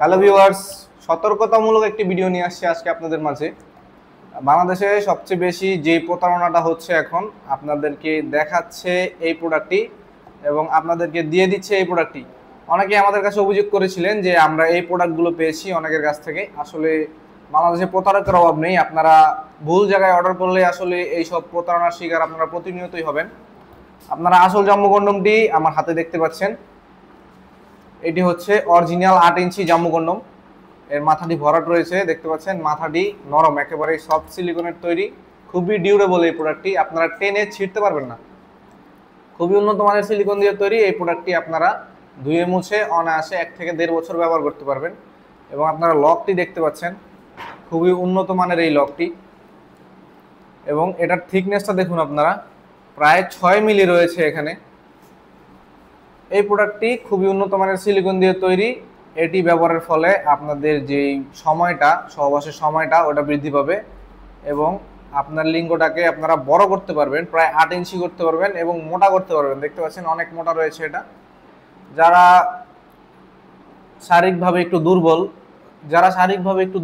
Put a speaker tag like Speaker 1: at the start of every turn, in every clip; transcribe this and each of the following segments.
Speaker 1: Hello viewers, সতর্কতামূলক একটি video নিয়ে আসছি আজকে আপনাদের মাঝে। বাংলাদেশে সবচেয়ে বেশি যে প্রতারণাটা হচ্ছে এখন, আপনাদেরকে দেখাচ্ছে এই প্রোডাক্টটি এবং আপনাদেরকে দিয়ে দিচ্ছে এই প্রোডাক্টটি। অনেকে আমাদের কাছে অভিযোগ করেছিলেন যে আমরা এই প্রোডাক্টগুলো পেয়েছি অনেকের কাছ থেকে। আসলে বাংলাদেশে প্রতারকের অভাব নেই, আপনারা ভুল জায়গায় অর্ডার করলে আসলে এইসব প্রতারণার শিকার আপনারা প্রতিনিয়তই হবেন। আপনারা আসল জাম্বু কন্ডমটি আমার হাতে দেখতে পাচ্ছেন। এটি হচ্ছে অরিজিনাল 8 ইঞ্চি জাম্বু কন্ডম। এর মাথাটি ভরাট রয়েছে, দেখতে পাচ্ছেন। মাথাটি নরম, একেবারে সফট সিলিকনের তৈরি, খুবই ডিউরেবল এই প্রোডাক্টটি। আপনারা টেনে ছিঁড়তে পারবেন না। খুবই উন্নত মানের সিলিকন দিয়ে তৈরি এই প্রোডাক্টটি। আপনারা ধুয়ে মুছে অনায়াসে 1 থেকে 1.5 বছর ব্যবহার করতে পারবেন। এবং আপনারা লকটি দেখতে পাচ্ছেন, খুবই উন্নত মানের এই লকটি। এবং এটার থিকনেসটা দেখুন আপনারা, প্রায় 6 মিলি রয়েছে এখানে। এই প্রোডাক্টটি খুবই উন্নত মানের সিলিকন দিয়ে তৈরি। এটি ব্যবহারের ফলে আপনাদের যেই সময়টা, সহবাসের সময়টা, ওটা বৃদ্ধি পাবে এবং আপনার লিঙ্গটাকে আপনারা বড় করতে পারবেন, প্রায় 8 ইঞ্চি করতে পারবেন এবং মোটা করতে পারবেন। দেখতে পাচ্ছেন অনেক মোটা রয়েছে এটা। যারা শারীরিকভাবে একটু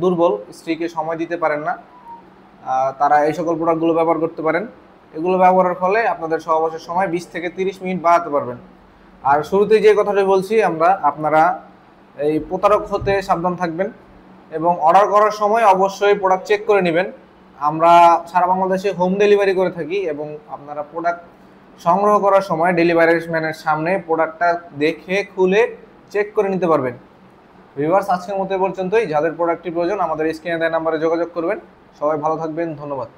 Speaker 1: দুর্বল, স্ত্রীকে সময় দিতে পারেন না, তারা এই সকল প্রোডাক্টগুলো ব্যবহার করতে পারেন। এগুলো ব্যবহারের ফলে আপনাদের সহবাসের সময় 20 থেকে 30 মিনিট বাড়াতে পারবেন। আর শুরুতেই যে কথাটি বলছি, আপনারা এই প্রতারক হতে সাবধান থাকবেন এবং অর্ডার করার সময় অবশ্যই প্রোডাক্ট চেক করে নেবেন। আমরা সারা বাংলাদেশে হোম ডেলিভারি করে থাকি এবং আপনারা প্রোডাক্ট সংগ্রহ করার সময় ডেলিভারি ম্যানের সামনে প্রোডাক্টটা দেখে খুলে চেক করে নিতে পারবেন। ভিউয়ার্স, আজকের মতো এ পর্যন্তই। যাদের প্রোডাক্টটি প্রয়োজন আমাদের স্ক্রিনে দেওয়া নাম্বারে যোগাযোগ করবেন। সবাই ভালো থাকবেন, ধন্যবাদ।